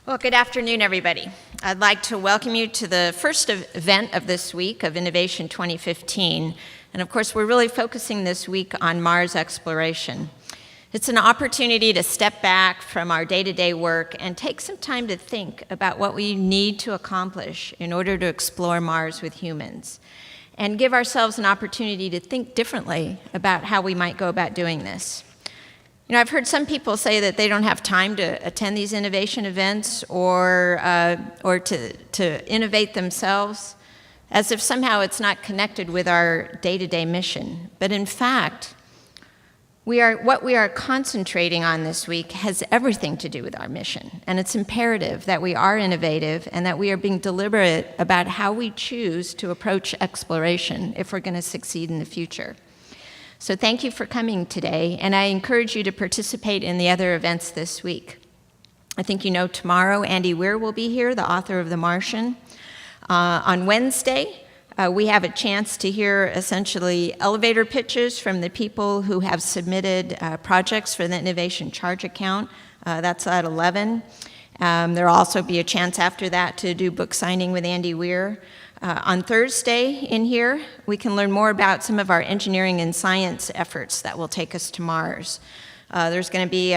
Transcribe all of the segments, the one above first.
Well, good afternoon, everybody. I'd like to welcome you to the first event of this week of Innovation 2015. And of course, we're really focusing this week on Mars exploration. It's an opportunity to step back from our day-to-day work and take some time to think about what we need to accomplish in order to explore Mars with humans, and give ourselves an opportunity to think differently about how we might go about doing this. You know, I've heard some people say that they don't have time to attend these innovation events or to innovate themselves, as if somehow it's not connected with our day-to-day mission. But in fact, what we are concentrating on this week has everything to do with our mission. And it's imperative that we are innovative and that we are being deliberate about how we choose to approach exploration if we're going to succeed in the future. So thank you for coming today, and I encourage you to participate in the other events this week. I think you know tomorrow Andy Weir will be here, the author of The Martian. On Wednesday, we have a chance to hear essentially elevator pitches from the people who have submitted projects for the Innovation Charge Account. That's at 11. There will also be a chance after that to do book signing with Andy Weir. On Thursday in here, we can learn more about some of our engineering and science efforts that will take us to Mars. There's going to be,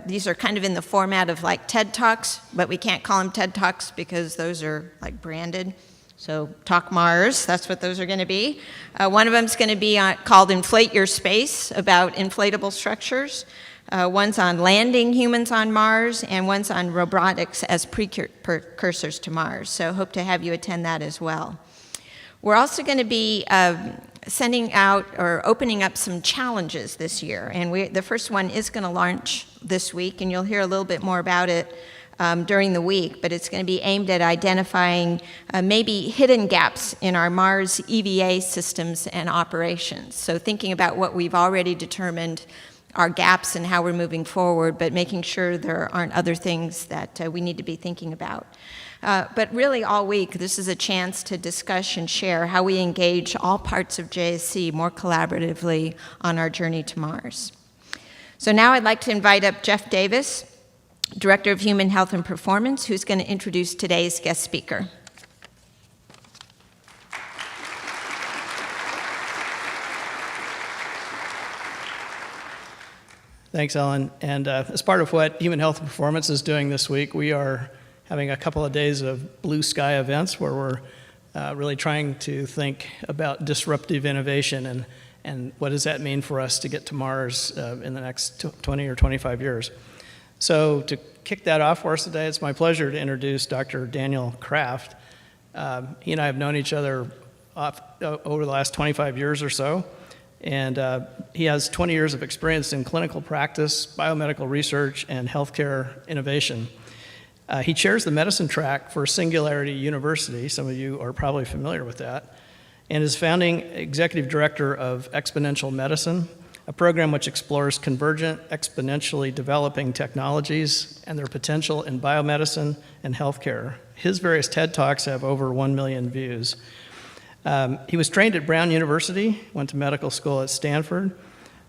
these are kind of in the format of like TED Talks, but we can't call them TED Talks because those are like branded. So Talk Mars, that's what those are going to be. One of them is going to be called Inflate Your Space, about inflatable structures. One's on landing humans on Mars, and one's on robotics as precursors to Mars. So hope to have you attend that as well. We're also going to be sending out or opening up some challenges this year. And the first one is going to launch this week, and you'll hear a little bit more about it during the week. But it's going to be aimed at identifying maybe hidden gaps in our Mars EVA systems and operations. So thinking about what we've already determined our gaps and how we're moving forward, but making sure there aren't other things that we need to be thinking about. But really all week, this is a chance to discuss and share how we engage all parts of JSC more collaboratively on our journey to Mars. So now I'd like to invite up Jeff Davis, Director of Human Health and Performance, who's going to introduce today's guest speaker. Thanks, Ellen. And as part of what Human Health and Performance is doing this week, we are having a couple of days of blue sky events where we're really trying to think about disruptive innovation and what does that mean for us to get to Mars in the next 20 or 25 years. So to kick that off for us today, it's my pleasure to introduce Dr. Daniel Kraft. He and I have known each other over the last 25 years or so. And he has 20 years of experience in clinical practice, biomedical research, and healthcare innovation. He chairs the medicine track for Singularity University. Some of you are probably familiar with that. And is founding executive director of Exponential Medicine, a program which explores convergent, exponentially developing technologies and their potential in biomedicine and healthcare. His various TED Talks have over 1 million views. He was trained at Brown University, went to medical school at Stanford,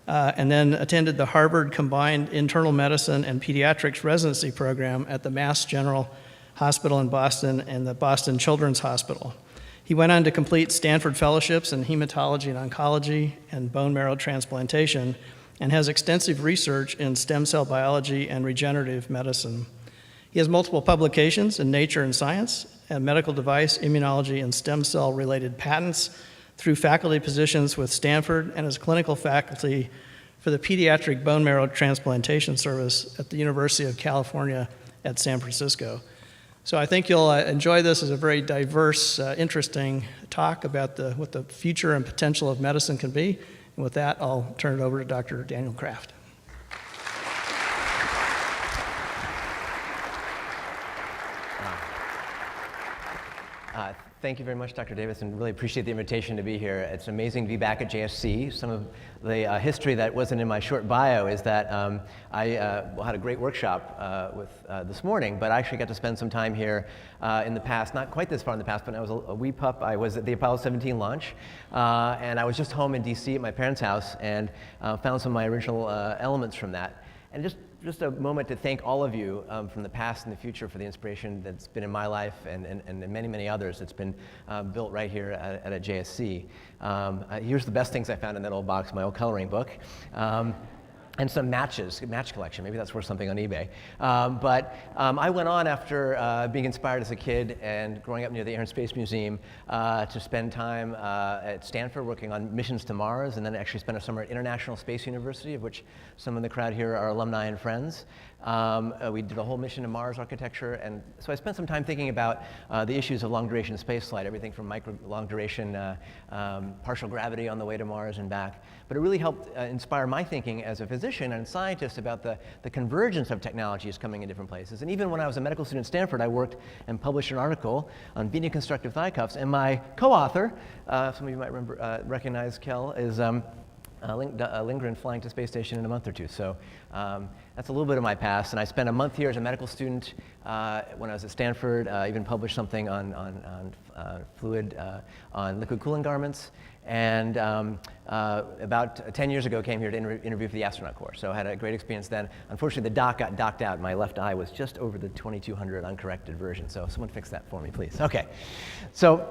and then attended the Harvard Combined Internal Medicine and Pediatrics Residency Program at the Mass General Hospital in Boston and the Boston Children's Hospital. He went on to complete Stanford fellowships in hematology and oncology and bone marrow transplantation, and has extensive research in stem cell biology and regenerative medicine. He has multiple publications in Nature and Science, and medical device, immunology, and stem cell-related patents through faculty positions with Stanford and as clinical faculty for the Pediatric Bone Marrow Transplantation Service at the University of California at San Francisco. So I think you'll enjoy this as a very diverse, interesting talk about what the future and potential of medicine can be. And with that, I'll turn it over to Dr. Daniel Kraft. Thank you very much, Dr. Davis, and really appreciate the invitation to be here. It's amazing to be back at JSC. Some of the history that wasn't in my short bio is that I had a great workshop this morning, but I actually got to spend some time here in the past, not quite this far in the past, but I was a wee pup. I was at the Apollo 17 launch, and I was just home in DC at my parents' house and found some of my original elements from that. And just just a moment to thank all of you from the past and the future for the inspiration that's been in my life and many, many others that's been built right here at JSC. Here's the best things I found in that old box, my old coloring book. And some match collection. Maybe that's worth something on eBay. I went on after being inspired as a kid and growing up near the Air and Space Museum to spend time at Stanford working on missions to Mars, and then actually spent a summer at International Space University, of which some in the crowd here are alumni and friends. We did a whole mission to Mars architecture, and so I spent some time thinking about the issues of long-duration spaceflight, everything from long-duration partial gravity on the way to Mars and back. But it really helped inspire my thinking as a physician and scientist about the convergence of technologies coming in different places. And even when I was a medical student at Stanford, I worked and published an article on veniconstructive thigh cuffs, and my co-author, some of you might recognize Kel, is Lindgren flying to space station in a month or two. So that's a little bit of my past. And I spent a month here as a medical student when I was at Stanford, even published something on liquid cooling garments. And about 10 years ago came here to interview for the astronaut corps. So I had a great experience then. Unfortunately, the dock got docked out. My left eye was just over the 2200 uncorrected version. So someone fix that for me, please. Okay. So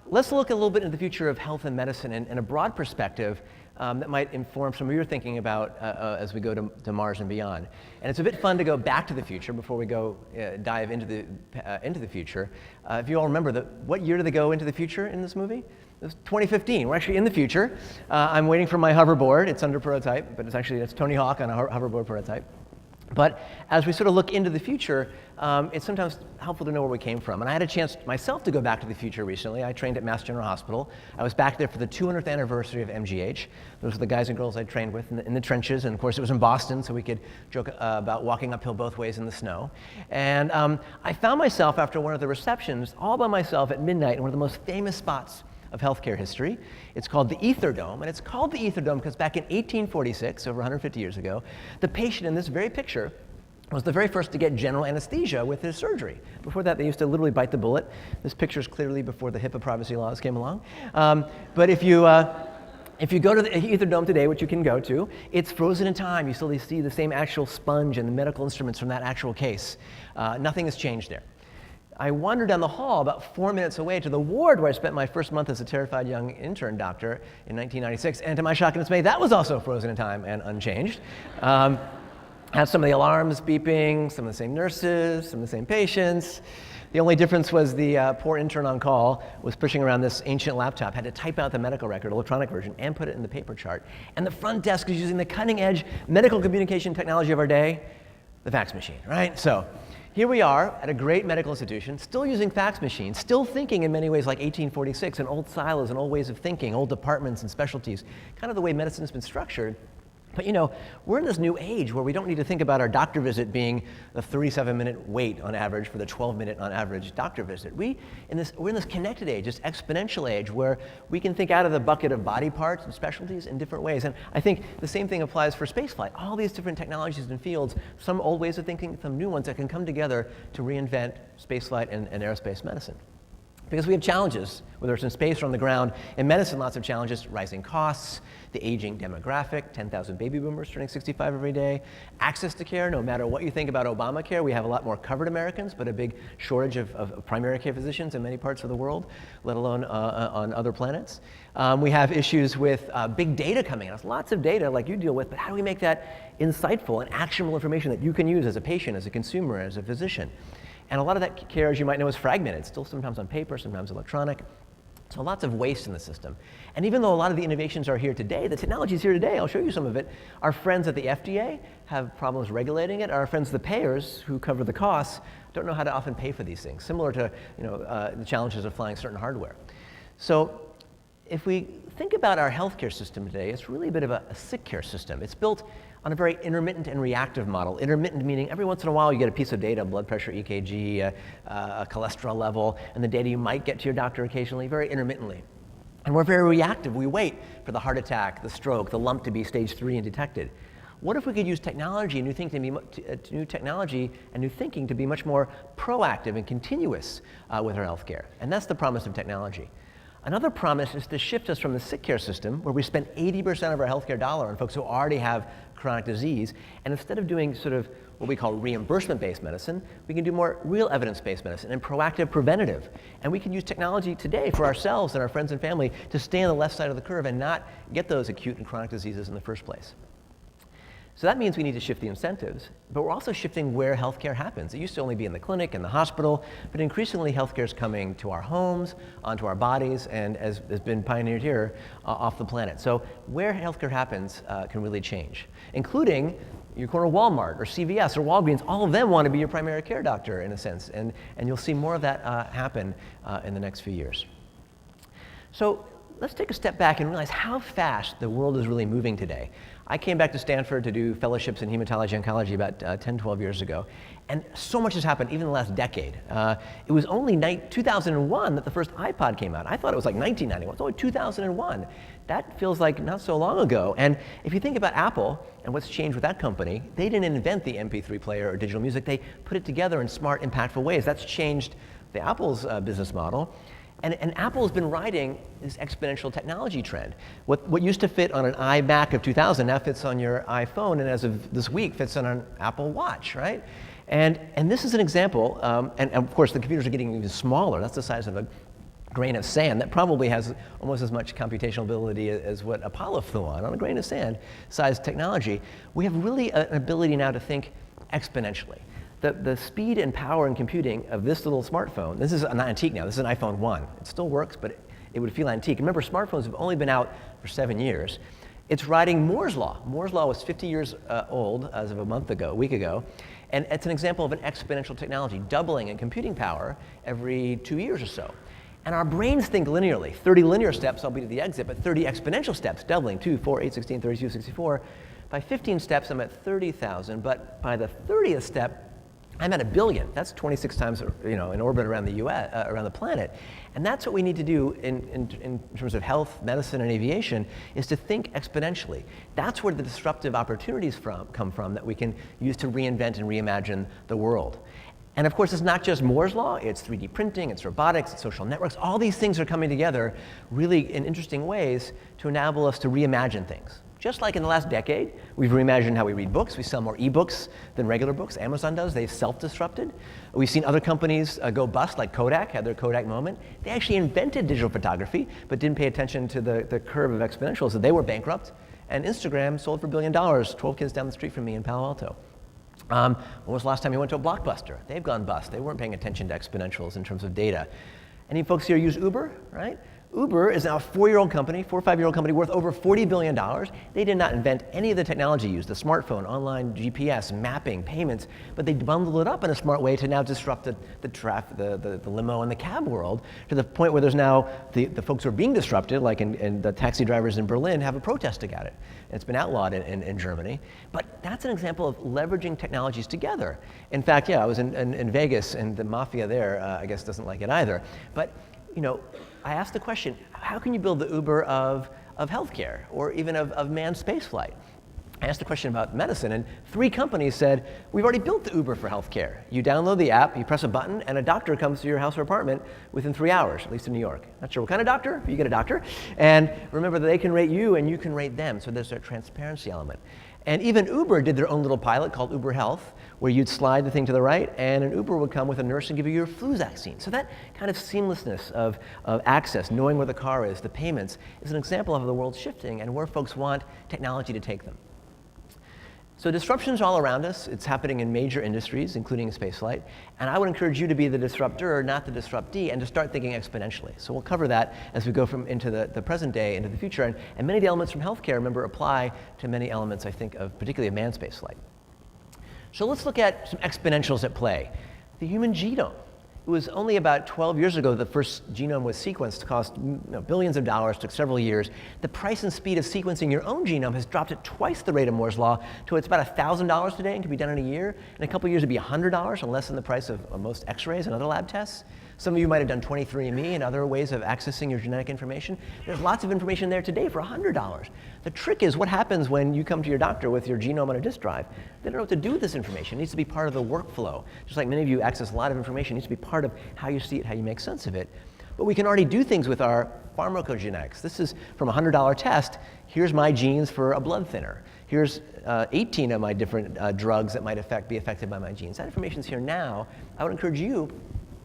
let's look a little bit into the future of health and medicine in a broad perspective that might inform some of your thinking about as we go to Mars and beyond. And it's a bit fun to go back to the future before we go dive into the future. If you all remember, what year did they go into the future in this movie? It was 2015. We're actually in the future. I'm waiting for my hoverboard. It's under prototype, but it's Tony Hawk on a hoverboard prototype. But as we sort of look into the future, it's sometimes helpful to know where we came from. And I had a chance myself to go back to the future recently. I trained at Mass General Hospital. I was back there for the 200th anniversary of MGH. Those are the guys and girls I trained with in the trenches. And of course, it was in Boston, so we could joke about walking uphill both ways in the snow. And I found myself after one of the receptions all by myself at midnight in one of the most famous spots of healthcare history. It's called the Ether Dome, and it's called the Ether Dome because back in 1846, over 150 years ago, the patient in this very picture was the very first to get general anesthesia with his surgery. Before that, they used to literally bite the bullet. This picture is clearly before the HIPAA privacy laws came along. But if you go to the Ether Dome today, which you can go to, it's frozen in time. You still see the same actual sponge and the medical instruments from that actual case. Nothing has changed there. I wandered down the hall about 4 minutes away to the ward where I spent my first month as a terrified young intern doctor in 1996, and to my shock and dismay, that was also frozen in time and unchanged. Had some of the alarms beeping, some of the same nurses, some of the same patients. The only difference was the poor intern on call was pushing around this ancient laptop, had to type out the medical record, electronic version, and put it in the paper chart. And the front desk is using the cutting-edge medical communication technology of our day, the fax machine, right? So here we are at a great medical institution, still using fax machines, still thinking in many ways like 1846, and old silos and old ways of thinking, old departments and specialties, kind of the way medicine has been structured. But we're in this new age where we don't need to think about our doctor visit being the 37-minute wait on average for the 12-minute on average doctor visit. We're in this connected age, this exponential age where we can think out of the bucket of body parts and specialties in different ways. And I think the same thing applies for spaceflight. All these different technologies and fields, some old ways of thinking, some new ones that can come together to reinvent spaceflight and aerospace medicine. Because we have challenges, whether it's in space or on the ground. In medicine, lots of challenges: rising costs, the aging demographic, 10,000 baby boomers turning 65 every day, access to care. No matter what you think about Obamacare, we have a lot more covered Americans, but a big shortage of primary care physicians in many parts of the world, let alone on other planets. We have issues with big data coming at us, lots of data like you deal with, but how do we make that insightful and actionable information that you can use as a patient, as a consumer, as a physician? And a lot of that care, as you might know, is fragmented, still sometimes on paper, sometimes electronic. So lots of waste in the system. And even though a lot of the innovations are here today, the technology is here today, I'll show you some of it, our friends at the FDA have problems regulating it. Our friends, the payers who cover the costs, don't know how to often pay for these things, similar to the challenges of flying certain hardware. So if we think about our healthcare system today, it's really a bit of a sick care system. It's built on a very intermittent and reactive model. Intermittent meaning every once in a while you get a piece of data, blood pressure, EKG, a cholesterol level, and the data you might get to your doctor occasionally, very intermittently. And we're very reactive. We wait for the heart attack, the stroke, the lump to be stage 3 and detected. What if we could use technology and new technology and new thinking to be much more proactive and continuous with our healthcare? And that's the promise of technology. Another promise is to shift us from the sick care system, where we spend 80% of our healthcare dollar on folks who already have chronic disease, and instead of doing sort of what we call reimbursement-based medicine, we can do more real evidence-based medicine and proactive preventative. And we can use technology today for ourselves and our friends and family to stay on the left side of the curve and not get those acute and chronic diseases in the first place. So that means we need to shift the incentives, but we're also shifting where healthcare happens. It used to only be in the clinic and the hospital, but increasingly healthcare is coming to our homes, onto our bodies, and as has been pioneered here, off the planet. So where healthcare happens can really change, including your corner Walmart or CVS or Walgreens. All of them want to be your primary care doctor in a sense, and you'll see more of that happen in the next few years. So let's take a step back and realize how fast the world is really moving today. I came back to Stanford to do fellowships in hematology oncology about 10, 12 years ago, and so much has happened even in the last decade. It was only 2001 that the first iPod came out. I thought it was like 1991. It's only 2001. That feels like not so long ago. And if you think about Apple and what's changed with that company, they didn't invent the MP3 player or digital music. They put it together in smart, impactful ways. That's changed the Apple's business model. And Apple has been riding this exponential technology trend. What used to fit on an iMac of 2000 now fits on your iPhone, and as of this week fits on an Apple Watch, right? And this is an example, and of course the computers are getting even smaller. That's the size of a grain of sand. That probably has almost as much computational ability as what Apollo flew on a grain of sand size technology. We have really an ability now to think exponentially. The speed and power and computing of this little smartphone, this is an antique now, this is an iPhone 1. It still works, but it would feel antique. Remember, smartphones have only been out for 7 years. It's riding Moore's Law. Moore's Law was 50 years old as of a week ago, and it's an example of an exponential technology, doubling in computing power every 2 years or so. And our brains think linearly, 30 linear steps, I'll be to the exit, but 30 exponential steps, doubling, 2, 4, 8, 16, 32, 64. By 15 steps, I'm at 30,000, but by the 30th step, I'm at 1 billion. That's 26 times, in orbit around the U.S., around the planet. And that's what we need to do in terms of health, medicine, and aviation, is to think exponentially. That's where the disruptive opportunities come from that we can use to reinvent and reimagine the world. And of course, it's not just Moore's Law, it's 3D printing, it's robotics, it's social networks. All these things are coming together really in interesting ways to enable us to reimagine things. Just like in the last decade, we've reimagined how we read books. We sell more ebooks than regular books. Amazon does. They've self-disrupted. We've seen other companies go bust, like Kodak had their Kodak moment. They actually invented digital photography, but didn't pay attention to the curve of exponentials. So they were bankrupt. And Instagram sold for $1 billion, 12 kids down the street from me in Palo Alto. When was the last time you went to a Blockbuster? They've gone bust. They weren't paying attention to exponentials in terms of data. Any folks here use Uber, right? Uber is now a 4-year-old company, 4 or 5-year-old company worth over $40 billion. They did not invent any of the technology used, the smartphone, online GPS, mapping, payments, but they bundled it up in a smart way to now disrupt the limo and the cab world to the point where there's now the folks who are being disrupted, like in the taxi drivers in Berlin, have a protest about it. And it's been outlawed in Germany. But that's an example of leveraging technologies together. In fact, I was in Vegas, and the mafia there, I guess, doesn't like it either. But I asked the question, how can you build the Uber of healthcare or even of manned spaceflight? I asked the question about medicine, and 3 companies said, we've already built the Uber for healthcare. You download the app, you press a button, and a doctor comes to your house or apartment within 3 hours, at least in New York. Not sure what kind of doctor, but you get a doctor. And remember that they can rate you and you can rate them, so there's a transparency element. And even Uber did their own little pilot called Uber Health, where you'd slide the thing to the right, and an Uber would come with a nurse and give you your flu vaccine. So that kind of seamlessness of access, knowing where the car is, the payments, is an example of how the world's shifting and where folks want technology to take them. So disruption's all around us. It's happening in major industries, including spaceflight. And I would encourage you to be the disruptor, not the disruptee, and to start thinking exponentially. So we'll cover that as we go into the present day, into the future. And many of the elements from healthcare, remember, apply to many elements, I think, particularly of manned spaceflight. So let's look at some exponentials at play. The human genome. It was only about 12 years ago the first genome was sequenced. It cost billions of dollars, took several years. The price and speed of sequencing your own genome has dropped at twice the rate of Moore's Law to it's about $1,000 today and can be done in a year. In a couple of years it'd be $100 and less than the price of most x-rays and other lab tests. Some of you might have done 23andMe and other ways of accessing your genetic information. There's lots of information there today for $100. The trick is what happens when you come to your doctor with your genome on a disk drive. They don't know what to do with this information. It needs to be part of the workflow. Just like many of you access a lot of information, it needs to be part of how you see it, how you make sense of it. But we can already do things with our pharmacogenetics. This is from a $100 test. Here's my genes for a blood thinner. Here's 18 of my different drugs that might be affected by my genes. That information's here now. I would encourage you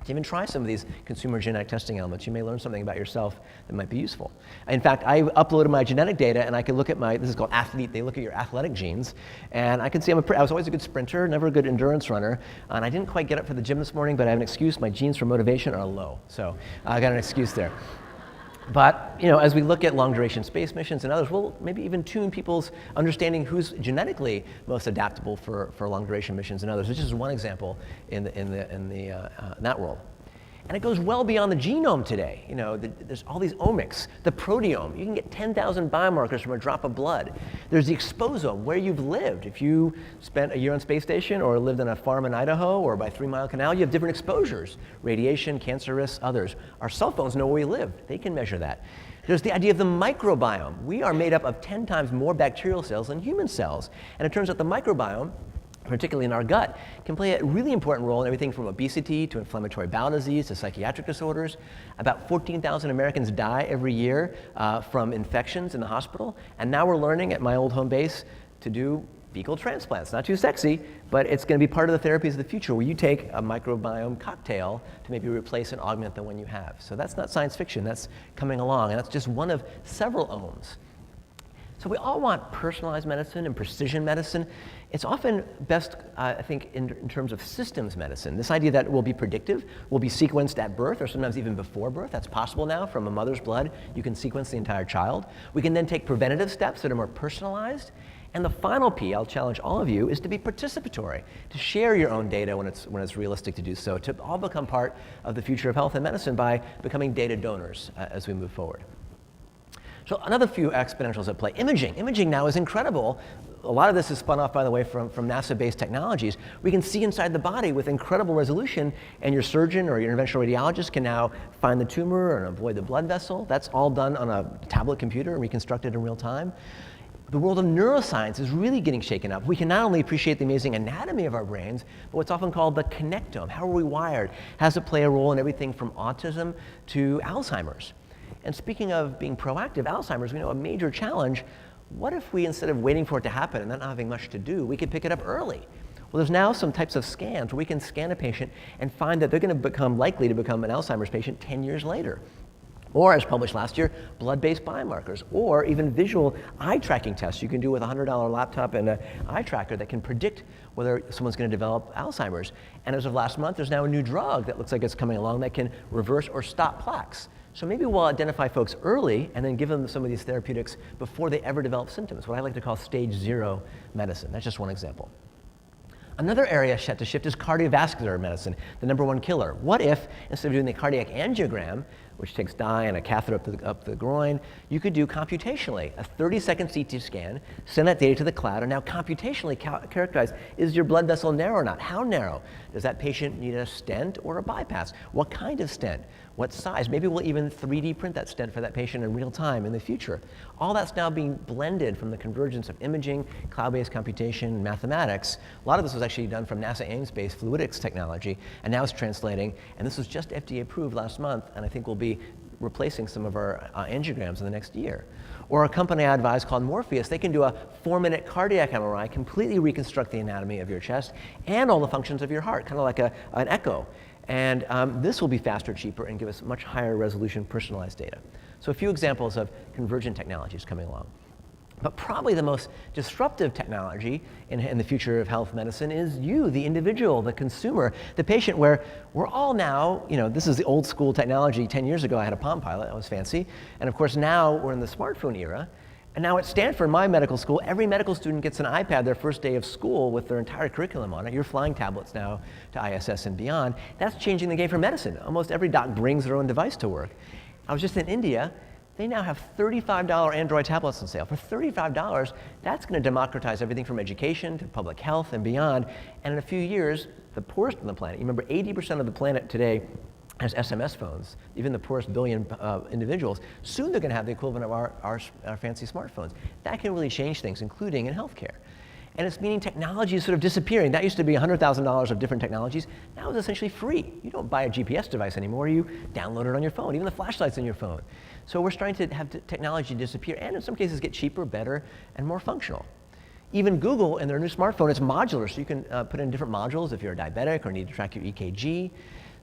to even try some of these consumer genetic testing elements. You may learn something about yourself that might be useful. In fact, I uploaded my genetic data, and I could look at this is called Athlete. They look at your athletic genes. And I can see I was always a good sprinter, never a good endurance runner. And I didn't quite get up for the gym this morning, but I have an excuse. My genes for motivation are low. So I got an excuse there. But as we look at long-duration space missions and others, we'll maybe even tune people's understanding who's genetically most adaptable for long-duration missions and others, which is one example in that world. And it goes well beyond the genome today. There's all these omics, the proteome. You can get 10,000 biomarkers from a drop of blood. There's the exposome, where you've lived. If you spent a year on space station or lived on a farm in Idaho or by 3 Mile Canal, you have different exposures: radiation, cancer risks, others. Our cell phones know where we live. They can measure that. There's the idea of the microbiome. We are made up of 10 times more bacterial cells than human cells. And it turns out the microbiome, particularly in our gut, can play a really important role in everything from obesity to inflammatory bowel disease to psychiatric disorders. About 14,000 Americans die every year from infections in the hospital. And now we're learning at my old home base to do fecal transplants. Not too sexy, but it's going to be part of the therapies of the future, where you take a microbiome cocktail to maybe replace and augment the one you have. So that's not science fiction. That's coming along. And that's just one of several ohms. So we all want personalized medicine and precision medicine. It's often best, I think, in terms of systems medicine. This idea that will be predictive, will be sequenced at birth or sometimes even before birth. That's possible now. From a mother's blood, you can sequence the entire child. We can then take preventative steps that are more personalized. And the final P, I'll challenge all of you, is to be participatory, to share your own data when it's realistic to do so, to all become part of the future of health and medicine by becoming data donors as we move forward. So another few exponentials at play. Imaging. Imaging now is incredible. A lot of this is spun off, by the way, from NASA-based technologies. We can see inside the body with incredible resolution, and your surgeon or your interventional radiologist can now find the tumor and avoid the blood vessel. That's all done on a tablet computer and reconstructed in real time. The world of neuroscience is really getting shaken up. We can not only appreciate the amazing anatomy of our brains, but what's often called the connectome. How are we wired? How does it play a role in everything from autism to Alzheimer's? And speaking of being proactive, Alzheimer's, we know a major challenge. What if we, instead of waiting for it to happen and not having much to do, we could pick it up early? Well, there's now some types of scans where we can scan a patient and find that they're going to become likely to become an Alzheimer's patient 10 years later. Or, as published last year, blood-based biomarkers, or even visual eye tracking tests you can do with a $100 laptop and an eye tracker that can predict whether someone's going to develop Alzheimer's. And as of last month, there's now a new drug that looks like it's coming along that can reverse or stop plaques. So maybe we'll identify folks early and then give them some of these therapeutics before they ever develop symptoms, what I like to call stage 0 medicine. That's just one example. Another area set to shift is cardiovascular medicine, the #1 killer. What if, instead of doing the cardiac angiogram, which takes dye and a catheter up the groin, you could do computationally a 30-second CT scan, send that data to the cloud, and now computationally characterize, is your blood vessel narrow or not? How narrow? Does that patient need a stent or a bypass? What kind of stent? What size? Maybe we'll even 3D print that stent for that patient in real time in the future. All that's now being blended from the convergence of imaging, cloud-based computation, and mathematics. A lot of this was actually done from NASA Ames-based fluidics technology, and now it's translating, and this was just FDA approved last month, and I think will be replacing some of our angiograms in the next year. Or a company I advise called Morpheus, they can do a 4-minute cardiac MRI, completely reconstruct the anatomy of your chest and all the functions of your heart, kind of like an echo. And this will be faster, cheaper, and give us much higher resolution personalized data. So a few examples of convergent technologies coming along. But probably the most disruptive technology in the future of health medicine is you, the individual, the consumer, the patient, where we're all now, this is the old school technology. 10 years ago, I had a Palm Pilot. That was fancy. And of course, now we're in the smartphone era. And now at Stanford, my medical school, every medical student gets an iPad their first day of school with their entire curriculum on it. You're flying tablets now to ISS and beyond. That's changing the game for medicine. Almost every doc brings their own device to work. I was just in India. They now have $35 Android tablets on sale. For $35, that's going to democratize everything from education to public health and beyond. And in a few years, the poorest on the planet, you remember 80% of the planet today has SMS phones, even the poorest billion individuals. Soon they're going to have the equivalent of our fancy smartphones. That can really change things, including in healthcare. And it's meaning technology is sort of disappearing. That used to be $100,000 of different technologies. Now it's essentially free. You don't buy a GPS device anymore. You download it on your phone, even the flashlight's in your phone. So we're starting to have technology disappear, and in some cases get cheaper, better, and more functional. Even Google and their new smartphone, it's modular, so you can put in different modules if you're a diabetic or need to track your EKG.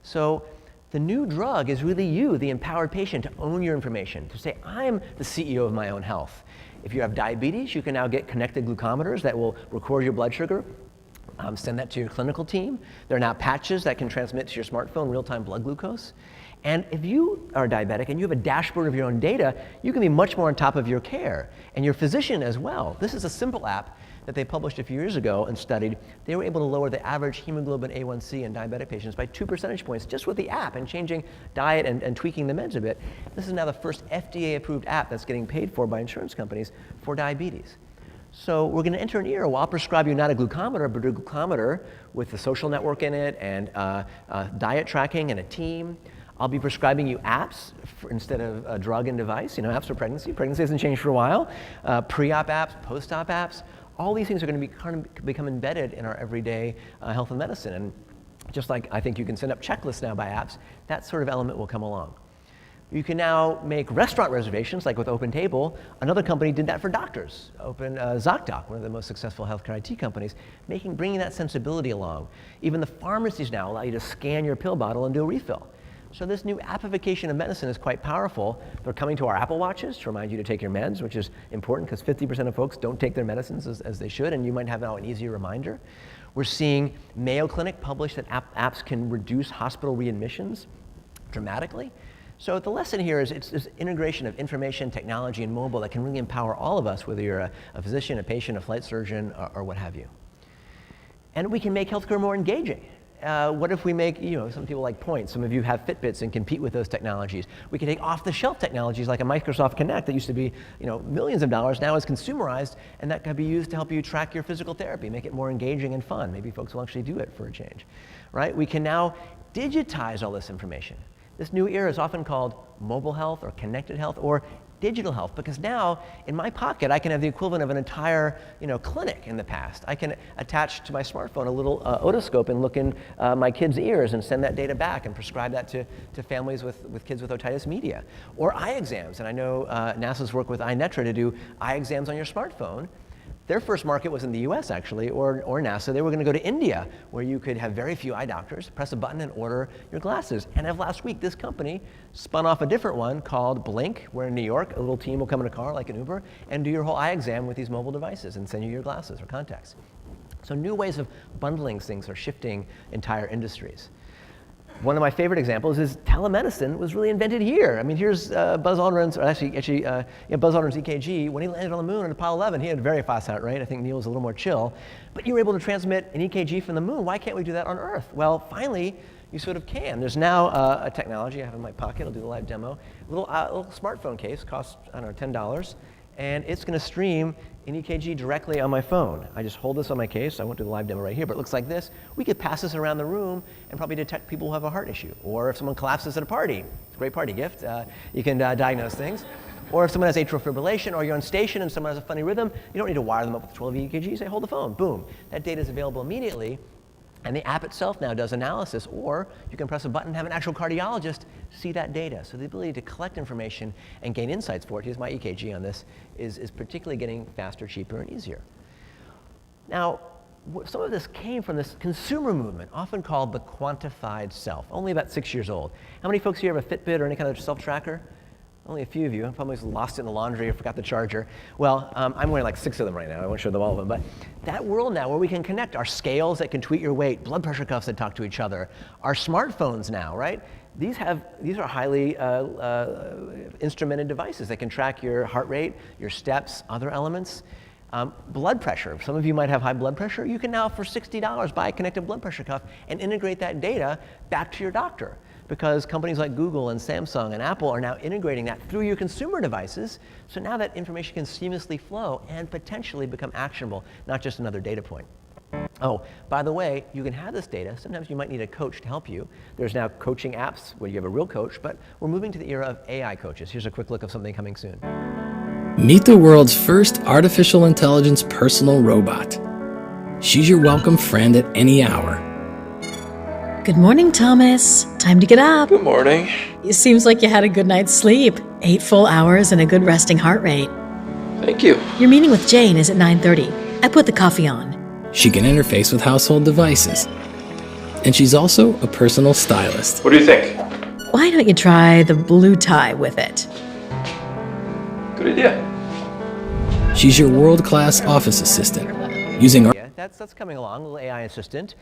So the new drug is really you, the empowered patient, to own your information, to say, I'm the CEO of my own health. If you have diabetes, you can now get connected glucometers that will record your blood sugar, send that to your clinical team. There are now patches that can transmit to your smartphone real-time blood glucose. And if you are diabetic and you have a dashboard of your own data, you can be much more on top of your care, and your physician as well. This is a simple app that they published a few years ago and studied. They were able to lower the average hemoglobin A1C in diabetic patients by 2 percentage points just with the app and changing diet and tweaking the meds a bit. This is now the first FDA-approved app that's getting paid for by insurance companies for diabetes. So we're going to enter an era where I'll prescribe you not a glucometer, but a glucometer with the social network in it and diet tracking and a team. I'll be prescribing you apps instead of a drug and device. You know, apps for pregnancy. Pregnancy hasn't changed for a while. Pre-op apps, post-op apps. All these things are going to become embedded in our everyday health and medicine. And just like I think you can send up checklists now by apps, that sort of element will come along. You can now make restaurant reservations, like with OpenTable. Another company did that for doctors. ZocDoc, one of the most successful healthcare IT companies, bringing that sensibility along. Even the pharmacies now allow you to scan your pill bottle and do a refill. So this new appification of medicine is quite powerful. They're coming to our Apple Watches to remind you to take your meds, which is important because 50% of folks don't take their medicines as they should, and you might have now an easier reminder. We're seeing Mayo Clinic publish that apps can reduce hospital readmissions dramatically. So the lesson here is it's this integration of information, technology, and mobile that can really empower all of us, whether you're a physician, a patient, a flight surgeon, or what have you. And we can make healthcare more engaging. What if we make, some people like points. Some of you have Fitbits and compete with those technologies. We can take off-the-shelf technologies like a Microsoft Kinect that used to be, millions of dollars, now is consumerized, and that can be used to help you track your physical therapy, make it more engaging and fun. Maybe folks will actually do it for a change, right? We can now digitize all this information. This new era is often called mobile health or connected health or digital health, because now in my pocket I can have the equivalent of an entire clinic in the past. I can attach to my smartphone a little otoscope and look in my kids' ears and send that data back and prescribe that to families with kids with otitis media. Or eye exams, and I know NASA's work with iNetra to do eye exams on your smartphone. Their first market was in the US actually, or NASA. They were going to go to India, where you could have very few eye doctors, press a button and order your glasses. And as of last week, this company spun off a different one called Blink, where in New York, a little team will come in a car like an Uber and do your whole eye exam with these mobile devices and send you your glasses or contacts. So new ways of bundling things are shifting entire industries. One of my favorite examples is telemedicine was really invented here. I mean, here's Buzz Aldrin's, Buzz Aldrin's EKG. When he landed on the moon in Apollo 11, he had a very fast heart rate. I think Neil was a little more chill. But you were able to transmit an EKG from the moon. Why can't we do that on Earth? Well, finally, you sort of can. There's now a technology I have in my pocket. I'll do the live demo. A little smartphone case costs, I don't know, $10. And it's going to stream an EKG directly on my phone. I just hold this on my case. I won't do the live demo right here, but it looks like this. We could pass this around the room and probably detect people who have a heart issue. Or if someone collapses at a party, it's a great party gift. You can diagnose things. Or if someone has atrial fibrillation, or you're on station and someone has a funny rhythm, you don't need to wire them up with 12 EKG. You say, hold the phone, boom. That data is available immediately. And the app itself now does analysis, or you can press a button and have an actual cardiologist see that data. So the ability to collect information and gain insights for it, here's my EKG on this, is particularly getting faster, cheaper, and easier. Now, some of this came from this consumer movement, often called the quantified self, only about 6 years old. How many folks here have a Fitbit or any kind of self-tracker? Only a few of you. I probably lost it in the laundry or forgot the charger. Well, I'm wearing like 6 of them right now. I won't show them all of them. But that world now where we can connect our scales that can tweet your weight, blood pressure cuffs that talk to each other, our smartphones now, right? These are highly instrumented devices that can track your heart rate, your steps, other elements. Blood pressure. Some of you might have high blood pressure. You can now, for $60, buy a connected blood pressure cuff and integrate that data back to your doctor, because companies like Google and Samsung and Apple are now integrating that through your consumer devices. So now that information can seamlessly flow and potentially become actionable, not just another data point. Oh, by the way, you can have this data. Sometimes you might need a coach to help you. There's now coaching apps where you have a real coach, but we're moving to the era of AI coaches. Here's a quick look of something coming soon. Meet the world's first artificial intelligence personal robot. She's your welcome friend at any hour. Good morning, Thomas. Time to get up. Good morning. It seems like you had a good night's sleep. 8 full hours and a good resting heart rate. Thank you. Your meeting with Jane is at 9:30. I put the coffee on. She can interface with household devices. And she's also a personal stylist. What do you think? Why don't you try the blue tie with it? Good idea. She's your world-class office assistant, using our Yeah, that's coming along, a little AI assistant.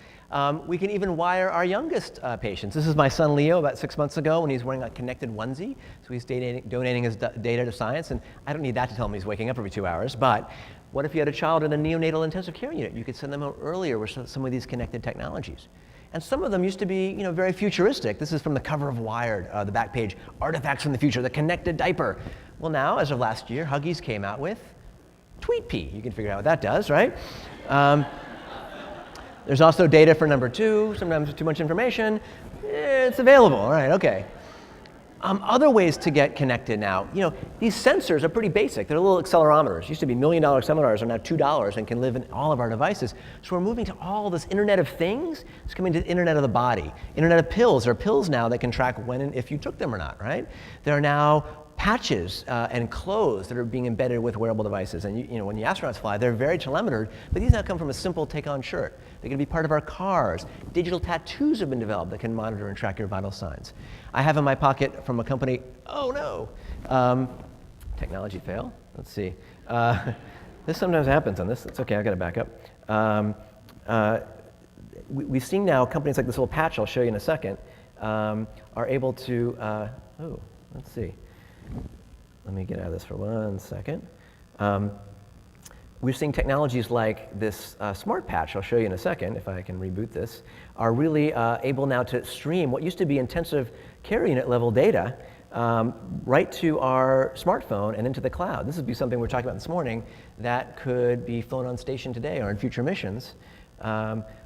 We can even wire our youngest patients. This is my son Leo about 6 months ago when he's wearing a connected onesie. So he's donating his data to science, and I don't need that to tell him he's waking up every 2 hours. But what if you had a child in a neonatal intensive care unit? You could send them out earlier with some of these connected technologies. And some of them used to be, very futuristic. This is from the cover of Wired, the back page, Artifacts from the Future, the connected diaper. Well, now, as of last year, Huggies came out with TweetPea. You can figure out what that does, right? There's also data for number 2. Sometimes too much information. It's available. All right, okay. Other ways to get connected now. These sensors are pretty basic. They're little accelerometers. Used to be $1 million accelerometers are now $2 and can live in all of our devices. So we're moving to all this Internet of Things. It's coming to the Internet of the body. Internet of Pills. There are pills now that can track when and if you took them or not, right? There are now patches and clothes that are being embedded with wearable devices. And when the astronauts fly, they're very telemetered, but these now come from a simple take-on shirt. They're going to be part of our cars. Digital tattoos have been developed that can monitor and track your vital signs. I have in my pocket from a company, oh no, technology fail. Let's see. This sometimes happens on this. It's okay, I got to back up. We've seen now companies like this little patch, I'll show you in a second, are able to, let's see. Let me get out of this for 1 second. We're seeing technologies like this smart patch, I'll show you in a second, if I can reboot this, are really able now to stream what used to be intensive care unit level data right to our smartphone and into the cloud. This would be something we're talking about this morning that could be flown on station today or in future missions,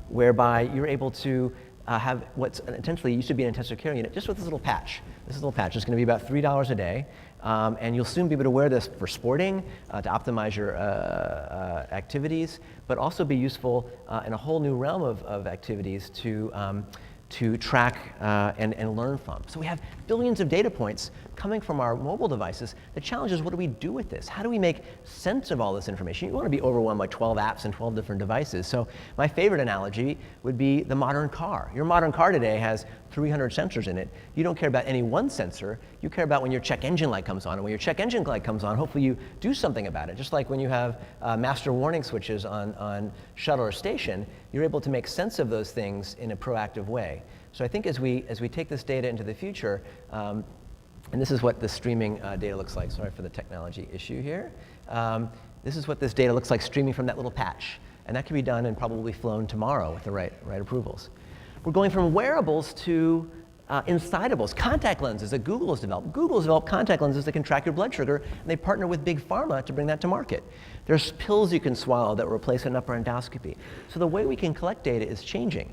whereby you're able to have what's essentially used to be an intensive care unit just with this little patch. This little patch is going to be about $3 a day, and you'll soon be able to wear this for sporting, to optimize your activities, but also be useful in a whole new realm of activities to track and learn from. So we have billions of data points coming from our mobile devices. The challenge is, what do we do with this? How do we make sense of all this information? You want to be overwhelmed by 12 apps and 12 different devices. So my favorite analogy would be the modern car. Your modern car today has 300 sensors in it. You don't care about any one sensor. You care about when your check engine light comes on. And when your check engine light comes on, hopefully you do something about it. Just like when you have master warning switches on shuttle or station, you're able to make sense of those things in a proactive way. So I think as we take this data into the future, and this is what the streaming data looks like. Sorry for the technology issue here. This is what this data looks like streaming from that little patch. And that can be done and probably flown tomorrow with the right approvals. We're going from wearables to insidables, contact lenses that Google has developed. Google has developed contact lenses that can track your blood sugar, and they partner with Big Pharma to bring that to market. There's pills you can swallow that replace an upper endoscopy. So the way we can collect data is changing.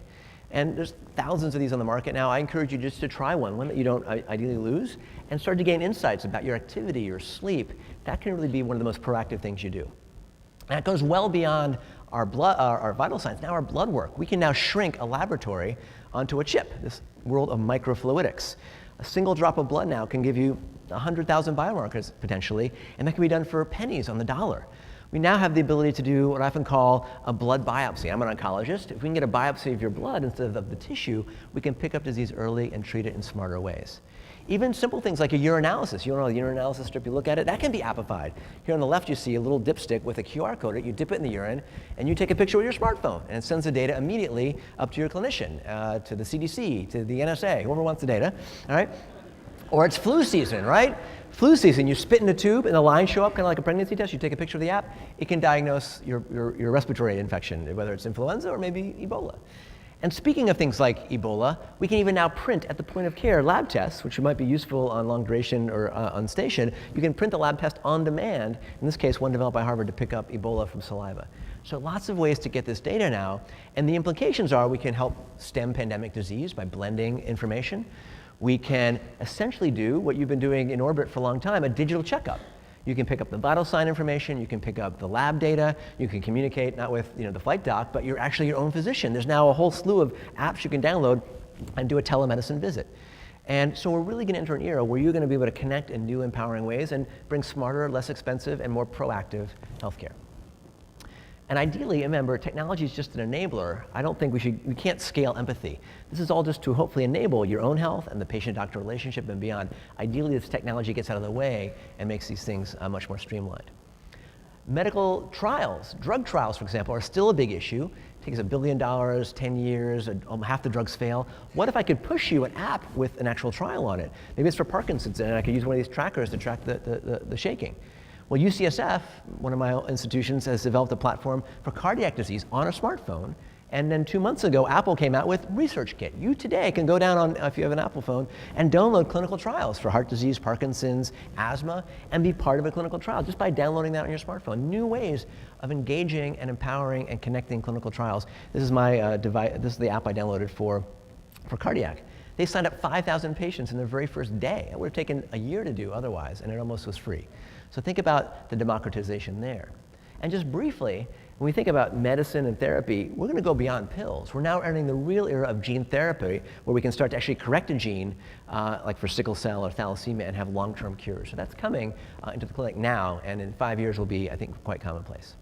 And there's thousands of these on the market now. I encourage you just to try one that you don't ideally lose, and start to gain insights about your activity, your sleep. That can really be one of the most proactive things you do. And it goes well beyond our vital signs. Now our blood work. We can now shrink a laboratory onto a chip, this world of microfluidics. A single drop of blood now can give you 100,000 biomarkers potentially, and that can be done for pennies on the dollar. We now have the ability to do what I often call a blood biopsy. I'm an oncologist. If we can get a biopsy of your blood instead of the tissue, we can pick up disease early and treat it in smarter ways. Even simple things like a urinalysis. You know the urinalysis strip, you look at it, that can be appified. Here on the left, you see a little dipstick with a QR code. You dip it in the urine, and you take a picture with your smartphone, and it sends the data immediately up to your clinician, to the CDC, to the NSA, whoever wants the data, all right? Or it's flu season, right? Flu season, you spit in a tube and the lines show up, kind of like a pregnancy test. You take a picture of the app, it can diagnose your respiratory infection, whether it's influenza or maybe Ebola. And speaking of things like Ebola, we can even now print at the point of care lab tests, which might be useful on long duration or on station. You can print the lab test on demand, in this case, one developed by Harvard to pick up Ebola from saliva. So lots of ways to get this data now, and the implications are we can help stem pandemic disease by blending information. We can essentially do what you've been doing in orbit for a long time, a digital checkup. You can pick up the vital sign information, you can pick up the lab data, you can communicate not with the flight doc, but you're actually your own physician. There's now a whole slew of apps you can download and do a telemedicine visit. And so we're really going to enter an era where you're going to be able to connect in new, empowering ways and bring smarter, less expensive, and more proactive healthcare. And ideally, remember, technology is just an enabler. I don't think we can't scale empathy. This is all just to hopefully enable your own health and the patient-doctor relationship and beyond. Ideally, this technology gets out of the way and makes these things much more streamlined. Medical trials, drug trials, for example, are still a big issue. It takes $1 billion, 10 years, half the drugs fail. What if I could push you an app with an actual trial on it? Maybe it's for Parkinson's, and I could use one of these trackers to track the shaking. Well, UCSF, one of my institutions, has developed a platform for cardiac disease on a smartphone. And then 2 months ago, Apple came out with ResearchKit. You today can go down on, if you have an Apple phone, and download clinical trials for heart disease, Parkinson's, asthma, and be part of a clinical trial just by downloading that on your smartphone. New ways of engaging and empowering and connecting clinical trials. This is my device. This is the app I downloaded for cardiac. They signed up 5,000 patients in their very first day. It would have taken a year to do otherwise, and it almost was free. So think about the democratization there. And just briefly, when we think about medicine and therapy, we're going to go beyond pills. We're now entering the real era of gene therapy, where we can start to actually correct a gene, like for sickle cell or thalassemia, and have long-term cures. So that's coming into the clinic now, and in 5 years will be, I think, quite commonplace.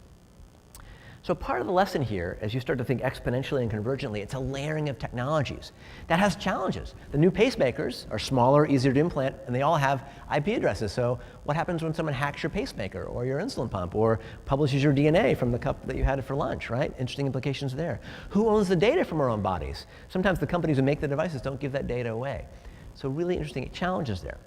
So part of the lesson here, as you start to think exponentially and convergently, it's a layering of technologies. That has challenges. The new pacemakers are smaller, easier to implant, and they all have IP addresses. So what happens when someone hacks your pacemaker or your insulin pump or publishes your DNA from the cup that you had for lunch, right? Interesting implications there. Who owns the data from our own bodies? Sometimes the companies who make the devices don't give that data away. So really interesting challenges there.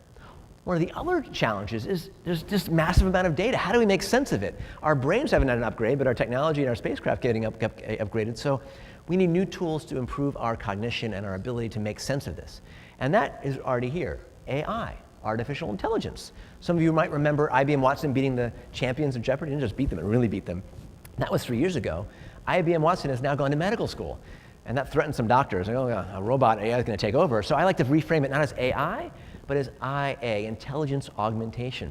One of the other challenges is there's just massive amount of data. How do we make sense of it? Our brains haven't had an upgrade, but our technology and our spacecraft getting upgraded. So we need new tools to improve our cognition and our ability to make sense of this. And that is already here. AI, artificial intelligence. Some of you might remember IBM Watson beating the champions of Jeopardy. It didn't just beat them, it really beat them. That was 3 years ago. IBM Watson has now gone to medical school. And that threatened some doctors. Like, oh, yeah, a robot AI is going to take over. So I like to reframe it not as AI, but as IA, intelligence augmentation.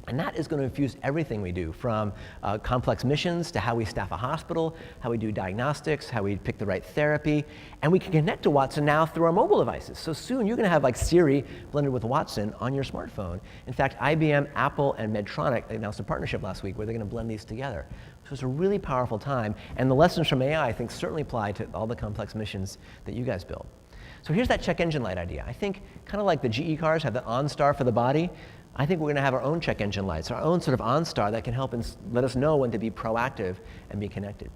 And that is going to infuse everything we do, from complex missions to how we staff a hospital, how we do diagnostics, how we pick the right therapy. And we can connect to Watson now through our mobile devices. So soon you're going to have like Siri blended with Watson on your smartphone. In fact, IBM, Apple, and Medtronic announced a partnership last week where they're going to blend these together. So it's a really powerful time. And the lessons from AI, I think, certainly apply to all the complex missions that you guys build. So here's that check engine light idea. I think kind of like the GE cars have the OnStar for the body, I think we're going to have our own check engine lights, our own sort of OnStar that can help let us know when to be proactive and be connected.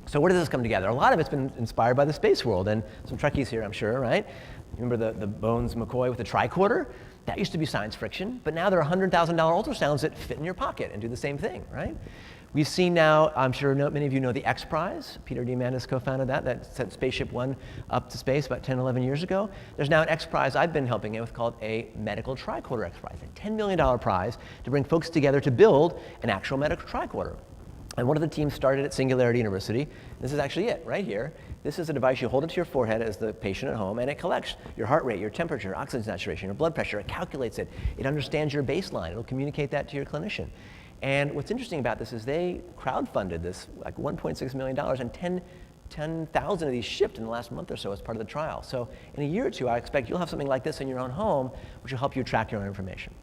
So where does this come together? A lot of it's been inspired by the space world, and some Trekkies here, I'm sure, right? Remember the Bones McCoy with the tricorder? That used to be science fiction, but now there are $100,000 ultrasounds that fit in your pocket and do the same thing, right? We've seen now, I'm sure many of you know the X Prize. Peter Diamandis co-founded that sent Spaceship One up to space about 10, 11 years ago. There's now an X Prize I've been helping with called a Medical Tricorder X Prize, a $10 million prize to bring folks together to build an actual medical tricorder. And one of the teams started at Singularity University. This is actually it, right here. This is a device you hold it to your forehead as the patient at home, and it collects your heart rate, your temperature, oxygen saturation, your blood pressure. It calculates it. It understands your baseline. It'll communicate that to your clinician. And what's interesting about this is they crowdfunded this, like $1.6 million, and 10,000 of these shipped in the last month or so as part of the trial. So in a year or two, I expect you'll have something like this in your own home, which will help you track your own information.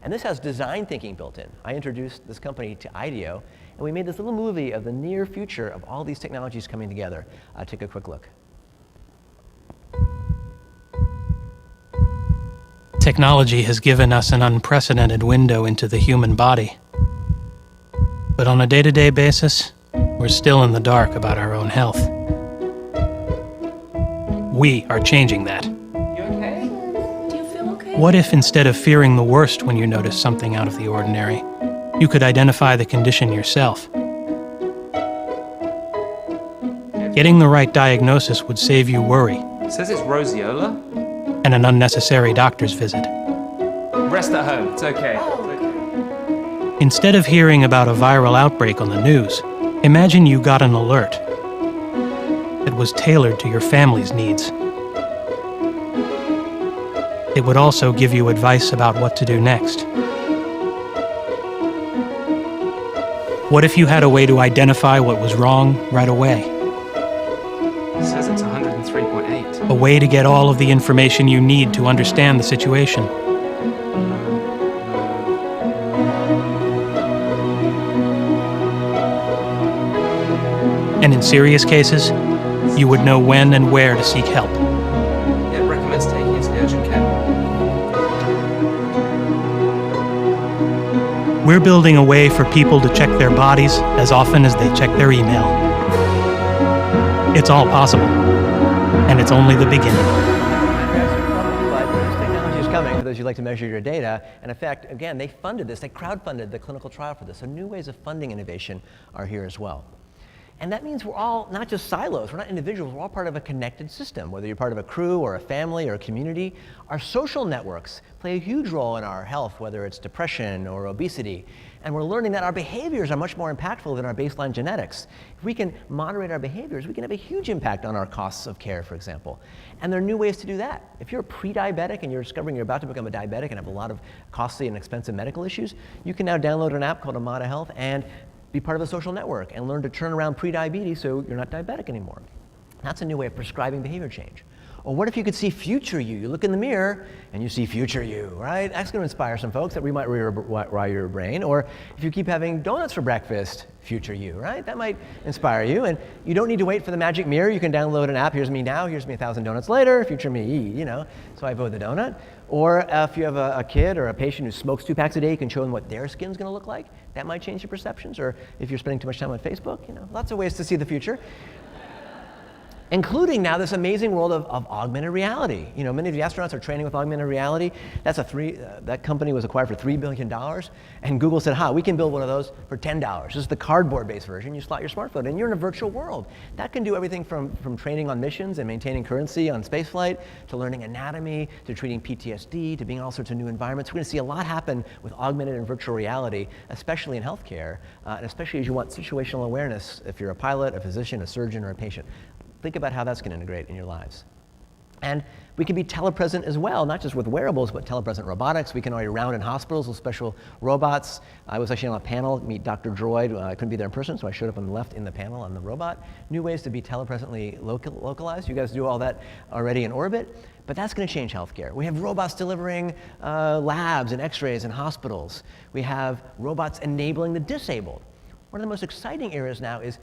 And this has design thinking built in. I introduced this company to IDEO, and we made this little movie of the near future of all these technologies coming together. Take a quick look. Technology has given us an unprecedented window into the human body. But on a day-to-day basis, we're still in the dark about our own health. We are changing that. You okay? Do you feel okay? What if instead of fearing the worst when you notice something out of the ordinary, you could identify the condition yourself? Getting the right diagnosis would save you worry It says it's roseola. and an unnecessary doctor's visit. Rest at home. It's okay. Instead of hearing about a viral outbreak on the news, imagine you got an alert that was tailored to your family's needs. It would also give you advice about what to do next. What if you had a way to identify what was wrong right away? It says it's 103.8. A way to get all of the information you need to understand the situation. And in serious cases, you would know when and where to seek help. It recommends taking it to the urgent care. We're building a way for people to check their bodies as often as they check their email. It's all possible, and it's only the beginning. But this technology is coming for those who like to measure your data. And in fact, again, they funded this. They crowdfunded the clinical trial for this. So new ways of funding innovation are here as well. And that means we're all not just silos, we're not individuals, we're all part of a connected system. Whether you're part of a crew or a family or a community, our social networks play a huge role in our health, whether it's depression or obesity. And we're learning that our behaviors are much more impactful than our baseline genetics. If we can moderate our behaviors, we can have a huge impact on our costs of care, for example. And there are new ways to do that. If you're pre-diabetic and you're discovering you're about to become a diabetic and have a lot of costly and expensive medical issues, you can now download an app called Amada Health and be part of a social network and learn to turn around pre-diabetes so you're not diabetic anymore. That's a new way of prescribing behavior change. Or what if you could see future you? You look in the mirror and you see future you, right? That's going to inspire some folks that might rewire your brain. Or if you keep having donuts for breakfast, future you, right? That might inspire you. And you don't need to wait for the magic mirror. You can download an app. Here's me now. Here's me 1,000 donuts later. Future me, you know. So I vote the donut. Or if you have a kid or a patient who smokes 2 packs a day, you can show them what their skin's going to look like. That might change your perceptions. Or if you're spending too much time on Facebook, you know, lots of ways to see the future. Including now this amazing world of augmented reality. You know, many of the astronauts are training with augmented reality. That's that company was acquired for $3 billion. And Google said, we can build one of those for $10. This is the cardboard-based version. You slot your smartphone and you're in a virtual world. That can do everything from training on missions and maintaining currency on spaceflight, to learning anatomy, to treating PTSD, to being in all sorts of new environments. We're going to see a lot happen with augmented and virtual reality, especially in healthcare, and especially as you want situational awareness if you're a pilot, a physician, a surgeon, or a patient. Think about how that's going to integrate in your lives. And we can be telepresent as well, not just with wearables, but telepresent robotics. We can already round in hospitals with special robots. I was actually on a panel, meet Dr. Droid. I couldn't be there in person, so I showed up on the left in the panel on the robot. New ways to be telepresently localized. You guys do all that already in orbit, but that's going to change healthcare. We have robots delivering labs and x-rays in hospitals. We have robots enabling the disabled. One of the most exciting areas now is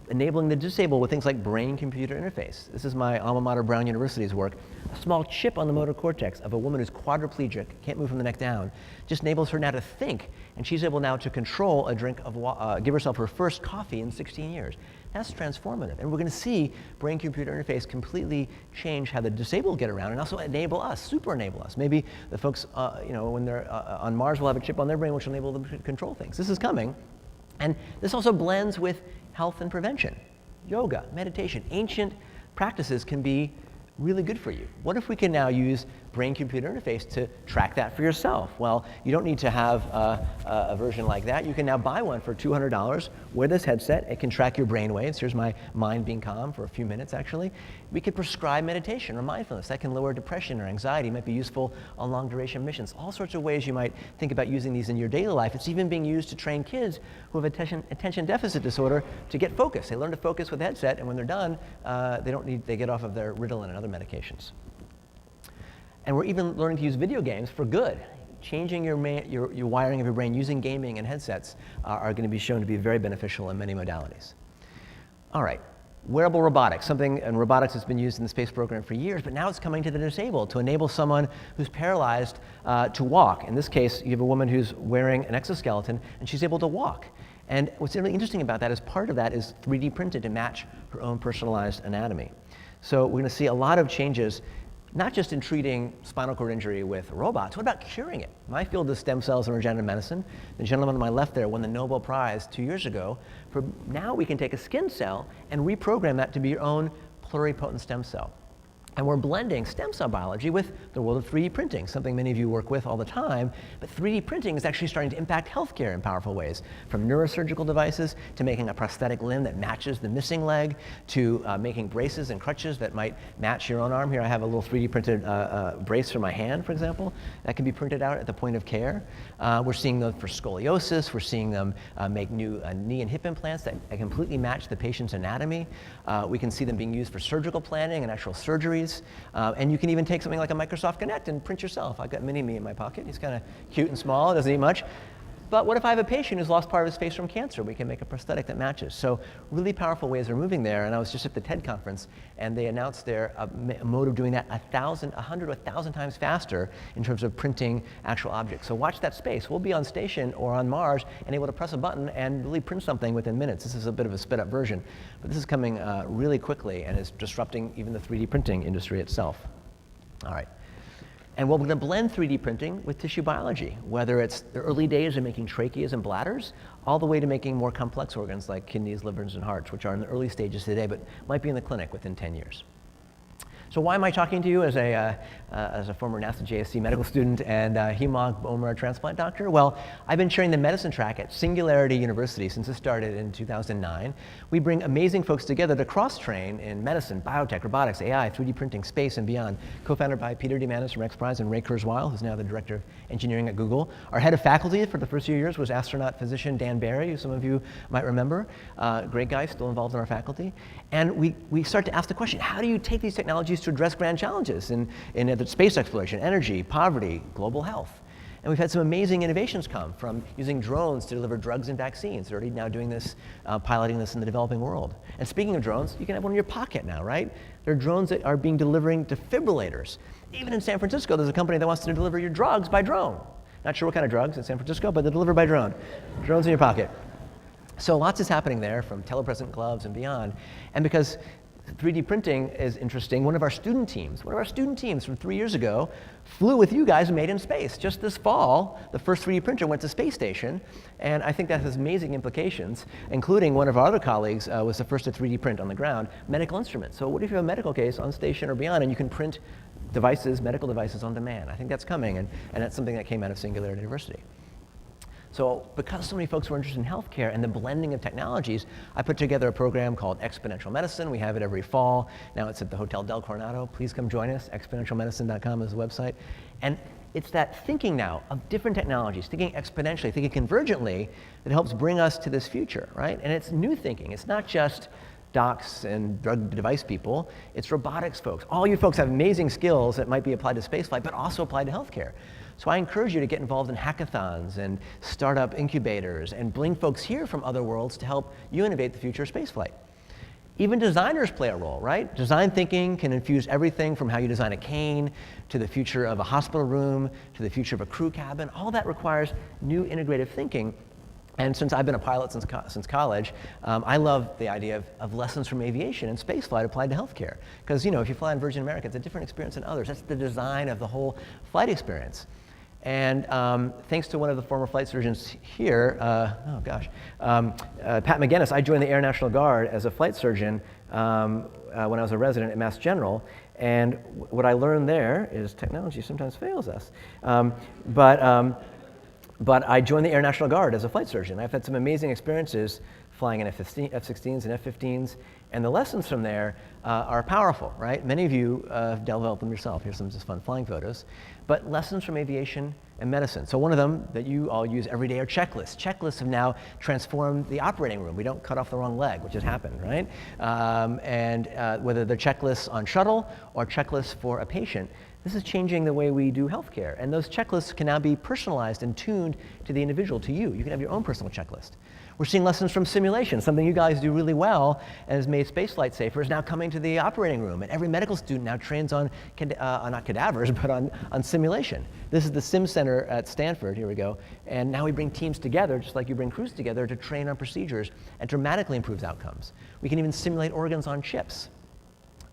enabling the disabled with things like brain-computer interface. This is my alma mater, Brown University's work. A small chip on the motor cortex of a woman who's quadriplegic, can't move from the neck down, just enables her now to think, and she's able now to control a drink of give herself her first coffee in 16 years. That's transformative, and we're going to see brain-computer interface completely change how the disabled get around, and also enable us, super enable us. Maybe the folks, when they're on Mars will have a chip on their brain which will enable them to control things. This is coming, and this also blends with health and prevention. Yoga, meditation, ancient practices can be really good for you. What if we can now use brain-computer interface to track that for yourself? Well, you don't need to have a version like that. You can now buy one for $200. Wear this headset. It can track your brain waves. Here's my mind being calm for a few minutes, actually. We could prescribe meditation or mindfulness. That can lower depression or anxiety. It might be useful on long-duration missions. All sorts of ways you might think about using these in your daily life. It's even being used to train kids who have attention deficit disorder to get focus. They learn to focus with the headset, and when they're done, they get off of their Ritalin and other medications. And we're even learning to use video games for good. Changing your wiring of your brain using gaming and headsets are going to be shown to be very beneficial in many modalities. All right, wearable robotics, and robotics has been used in the space program for years, but now it's coming to the disabled to enable someone who's paralyzed to walk. In this case, you have a woman who's wearing an exoskeleton, and she's able to walk. And what's really interesting about that is part of that is 3D printed to match her own personalized anatomy. So we're going to see a lot of changes, not just in treating spinal cord injury with robots. What about curing it? My field is stem cells and regenerative medicine. The gentleman on my left there won the Nobel Prize 2 years ago. Now we can take a skin cell and reprogram that to be your own pluripotent stem cell. And we're blending stem cell biology with the world of 3D printing, something many of you work with all the time. But 3D printing is actually starting to impact healthcare in powerful ways, from neurosurgical devices to making a prosthetic limb that matches the missing leg, to making braces and crutches that might match your own arm. Here I have a little 3D printed brace for my hand, for example, that can be printed out at the point of care. We're seeing them for scoliosis. We're seeing them make new knee and hip implants that completely match the patient's anatomy. We can see them being used for surgical planning and actual surgeries. And you can even take something like a Microsoft Kinect and print yourself. I've got Mini-Me in my pocket. He's kind of cute and small, doesn't eat much. But what if I have a patient who's lost part of his face from cancer? We can make a prosthetic that matches. So really powerful ways are moving there. And I was just at the TED conference, and they announced their mode of doing that 100 to 1,000 times faster in terms of printing actual objects. So watch that space. We'll be on station or on Mars and able to press a button and really print something within minutes. This is a bit of a sped up version. But this is coming really quickly and is disrupting even the 3D printing industry itself. All right. And we're going to blend 3D printing with tissue biology, whether it's the early days of making tracheas and bladders, all the way to making more complex organs like kidneys, livers, and hearts, which are in the early stages today, but might be in the clinic within 10 years. So why am I talking to you as a former NASA JSC medical student and hem-onc bone marrow transplant doctor? Well, I've been chairing the medicine track at Singularity University since it started in 2009. We bring amazing folks together to cross-train in medicine, biotech, robotics, AI, 3D printing, space, and beyond. Co-founded by Peter Diamandis from XPRIZE and Ray Kurzweil, who's now the director of engineering at Google. Our head of faculty for the first few years was astronaut physician Dan Barry, who some of you might remember. Great guy, still involved in our faculty. And we start to ask the question, how do you take these technologies to address grand challenges in space exploration, energy, poverty, global health? And we've had some amazing innovations come from using drones to deliver drugs and vaccines. They're already now doing this, piloting this in the developing world. And speaking of drones, you can have one in your pocket now, right? There are drones that are delivering defibrillators. Even in San Francisco, there's a company that wants to deliver your drugs by drone. Not sure what kind of drugs in San Francisco, but they're delivered by drone. Drones in your pocket. So lots is happening there, from telepresent gloves and beyond. And because 3D printing is interesting, one of our student teams from 3 years ago flew with you guys and made in space. Just this fall, the first 3D printer went to space station, and I think that has amazing implications, including one of our other colleagues was the first to 3D print on the ground medical instruments. So what if you have a medical case on station or beyond, and you can print devices, medical devices on demand? I think that's coming, and that's something that came out of Singularity University. So because so many folks were interested in healthcare and the blending of technologies, I put together a program called Exponential Medicine. We have it every fall. Now it's at the Hotel Del Coronado. Please come join us. Exponentialmedicine.com is the website. And it's that thinking now of different technologies, thinking exponentially, thinking convergently, that helps bring us to this future, right? And it's new thinking. It's not just docs and drug device people. It's robotics folks. All you folks have amazing skills that might be applied to spaceflight, but also applied to healthcare. So I encourage you to get involved in hackathons and startup incubators and bring folks here from other worlds to help you innovate the future of spaceflight. Even designers play a role, right? Design thinking can infuse everything from how you design a cane to the future of a hospital room to the future of a crew cabin. All that requires new integrative thinking. And since I've been a pilot since college, I love the idea of lessons from aviation and spaceflight applied to healthcare. Because if you fly on Virgin America, it's a different experience than others. That's the design of the whole flight experience. And thanks to one of the former flight surgeons here, Pat McGinnis, I joined the Air National Guard as a flight surgeon when I was a resident at Mass General. And what I learned there is technology sometimes fails us. But I joined the Air National Guard as a flight surgeon. I've had some amazing experiences flying in F-16s and F-15s, and the lessons from there are powerful, right? Many of you developed them yourself. Here's some just fun flying photos. But lessons from aviation and medicine. So one of them that you all use every day are checklists. Checklists have now transformed the operating room. We don't cut off the wrong leg, which has happened, right? Whether they're checklists on shuttle or checklists for a patient, this is changing the way we do healthcare. And those checklists can now be personalized and tuned to the individual, to you. You can have your own personal checklist. We're seeing lessons from simulation, something you guys do really well and has made spaceflight safer, is now coming to the operating room. And every medical student now trains on, not cadavers, but on simulation. This is the Sim Center at Stanford, here we go. And now we bring teams together, just like you bring crews together, to train on procedures and dramatically improves outcomes. We can even simulate organs on chips.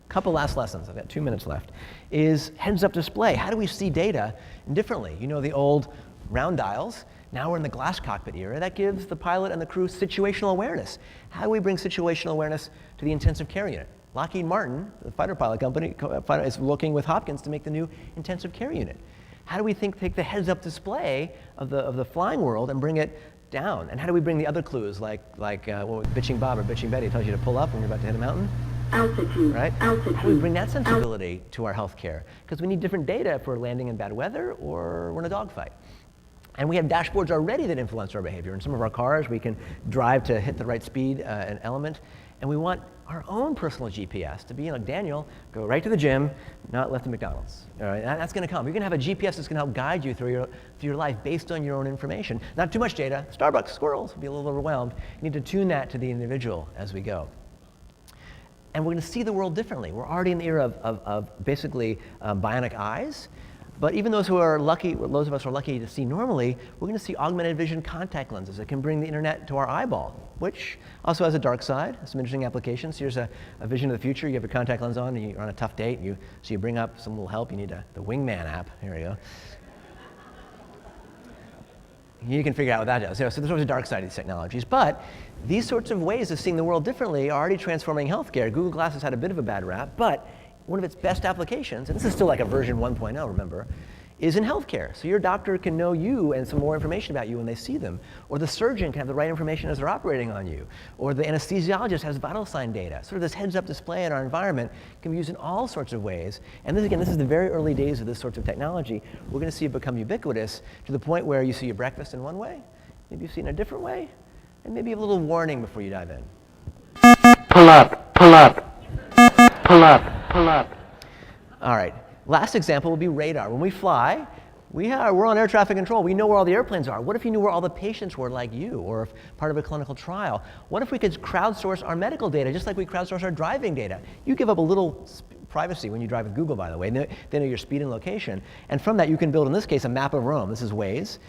Couple last lessons, I've got 2 minutes left, is heads-up display. How do we see data differently? You know the old round dials. Now we're in the glass cockpit era. That gives the pilot and the crew situational awareness. How do we bring situational awareness to the intensive care unit? Lockheed Martin, the fighter pilot company, is working with Hopkins to make the new intensive care unit. How do we take the heads-up display of the flying world and bring it down? And how do we bring the other clues, like Bitching Bob or Bitching Betty tells you to pull up when you're about to hit a mountain? Altitude. Right? Altitude. How do we bring that sensibility to our healthcare? Because we need different data if we're landing in bad weather or we're in a dogfight. And we have dashboards already that influence our behavior. In some of our cars, we can drive to hit the right speed and element. And we want our own personal GPS to be like Daniel, go right to the gym, not left to McDonald's. All right, that's going to come. You're going to have a GPS that's going to help guide you through your life based on your own information. Not too much data. Starbucks, squirrels, will be a little overwhelmed. You need to tune that to the individual as we go. And we're going to see the world differently. We're already in the era of basically bionic eyes. But even those of us who are lucky to see normally, we're going to see augmented vision contact lenses that can bring the internet to our eyeball, which also has a dark side, some interesting applications. Here's a vision of the future. You have your contact lens on, and you're on a tough date, so you bring up some little help. You need the Wingman app. Here we go. You can figure out what that does. So there's always a dark side of these technologies. But these sorts of ways of seeing the world differently are already transforming healthcare. Google Glass has had a bit of a bad rap, but one of its best applications, and this is still like a version 1.0, remember, is in healthcare. So your doctor can know you and some more information about you when they see them. Or the surgeon can have the right information as they're operating on you. Or the anesthesiologist has vital sign data. Sort of this heads-up display in our environment can be used in all sorts of ways. And this is the very early days of this sort of technology. We're going to see it become ubiquitous to the point where you see your breakfast in one way, maybe you see it in a different way, and maybe a little warning before you dive in. Pull up, pull up, pull up, pull up. All right. Last example will be radar. When we fly, we're on air traffic control. We know where all the airplanes are. What if you knew where all the patients were like you, or if part of a clinical trial? What if we could crowdsource our medical data just like we crowdsource our driving data? You give up a little privacy when you drive with Google, by the way. They know your speed and location. And from that, you can build, in this case, a map of Rome. This is Waze.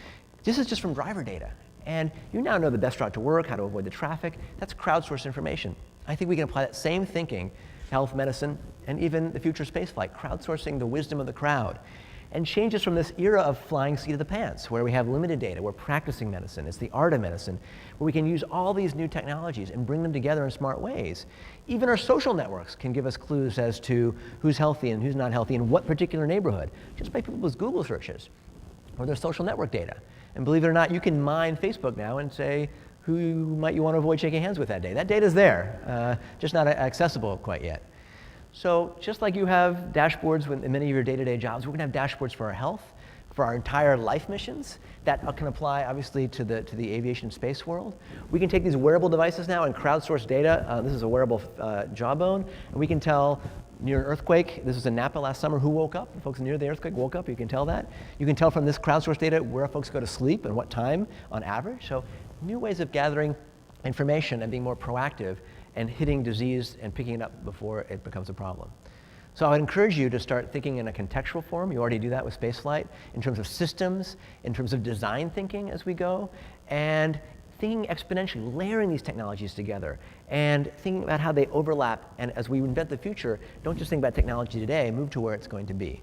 This is just from driver data. And you now know the best route to work, how to avoid the traffic. That's crowdsourced information. I think we can apply that same thinking health, medicine, and even the future spaceflight, crowdsourcing the wisdom of the crowd. And change us from this era of flying seat of the pants, where we have limited data, we're practicing medicine, it's the art of medicine, where we can use all these new technologies and bring them together in smart ways. Even our social networks can give us clues as to who's healthy and who's not healthy in what particular neighborhood, just by people's Google searches or their social network data. And believe it or not, you can mine Facebook now and say, who might you want to avoid shaking hands with that day? That data's there, just not accessible quite yet. So just like you have dashboards in many of your day-to-day jobs, we're going to have dashboards for our health, for our entire life missions. That can apply, obviously, to the aviation space world. We can take these wearable devices now and crowdsource data. This is a wearable jawbone. And we can tell, near an earthquake, this was in Napa last summer, who woke up. The folks near the earthquake woke up. You can tell that. You can tell from this crowdsourced data where folks go to sleep and what time on average. So new ways of gathering information and being more proactive and hitting disease and picking it up before it becomes a problem. So I would encourage you to start thinking in a contextual form. You already do that with spaceflight, in terms of systems, in terms of design thinking as we go, and thinking exponentially, layering these technologies together, and thinking about how they overlap. And as we invent the future, don't just think about technology today, move to where it's going to be.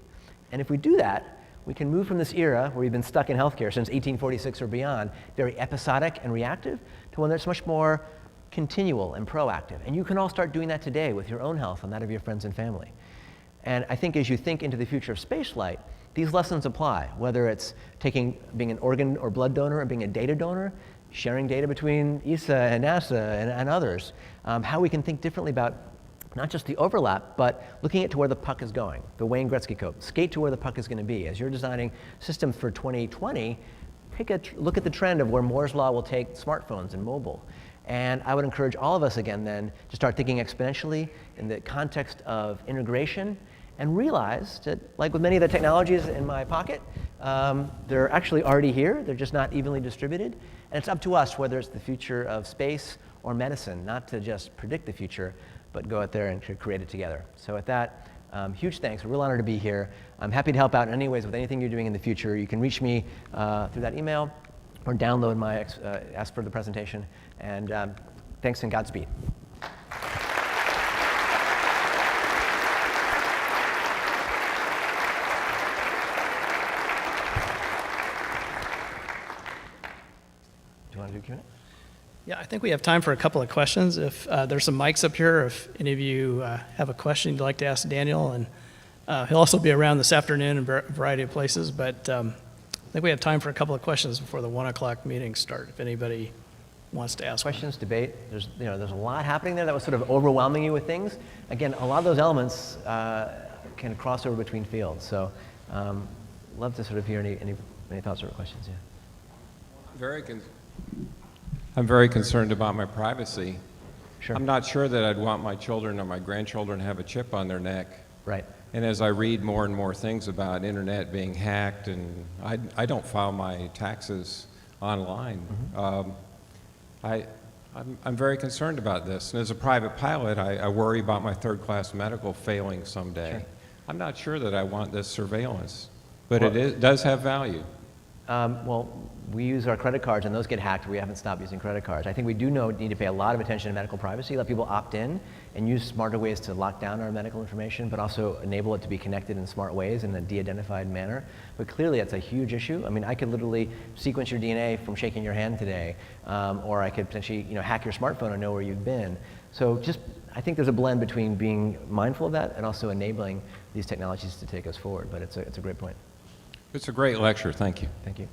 And if we do that, we can move from this era where we've been stuck in healthcare since 1846 or beyond, very episodic and reactive, to one that's much more continual and proactive. And you can all start doing that today with your own health and that of your friends and family. And I think as you think into the future of spaceflight, these lessons apply, whether it's being an organ or blood donor and being a data donor, sharing data between ESA and NASA and others, how we can think differently about not just the overlap, but looking at to where the puck is going, the Wayne Gretzky quote, skate to where the puck is going to be. As you're designing systems for 2020, look at the trend of where Moore's Law will take smartphones and mobile. And I would encourage all of us again then to start thinking exponentially in the context of integration and realize that, like with many of the technologies in my pocket, they're actually already here. They're just not evenly distributed. And it's up to us, whether it's the future of space or medicine, not to just predict the future, but go out there and create it together. So with that, huge thanks. A real honor to be here. I'm happy to help out in any ways with anything you're doing in the future. You can reach me through that email or download my ask for the presentation. And thanks and Godspeed. Do you want to do Q&A? Yeah, I think we have time for a couple of questions. If there's some mics up here, if any of you have a question you'd like to ask Daniel, and he'll also be around this afternoon in a variety of places, but I think we have time for a couple of questions before the 1 o'clock meetings start, if anybody wants to ask one. Questions, debate. There's a lot happening there that was sort of overwhelming you with things. Again, a lot of those elements can cross over between fields. So, love to sort of hear any thoughts or questions. Yeah. I'm very concerned about my privacy. Sure. I'm not sure that I'd want my children or my grandchildren to have a chip on their neck. Right. And as I read more and more things about internet being hacked, and I don't file my taxes online, I'm very concerned about this. And as a private pilot, I worry about my third-class medical failing someday. Sure. I'm not sure that I want this surveillance, but it does have value. Well, we use our credit cards, and those get hacked. We haven't stopped using credit cards. I think we do need to pay a lot of attention to medical privacy, let people opt in, and use smarter ways to lock down our medical information, but also enable it to be connected in smart ways in a de-identified manner. But clearly, it's a huge issue. I mean, I could literally sequence your DNA from shaking your hand today, or I could potentially, hack your smartphone and know where you've been. So I think there's a blend between being mindful of that and also enabling these technologies to take us forward. But it's a great point. It's a great lecture. Thank you. Thank you.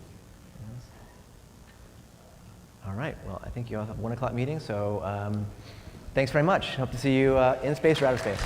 All right. Well, I think you all have 1 o'clock meeting, so thanks very much. Hope to see you in space or out of space.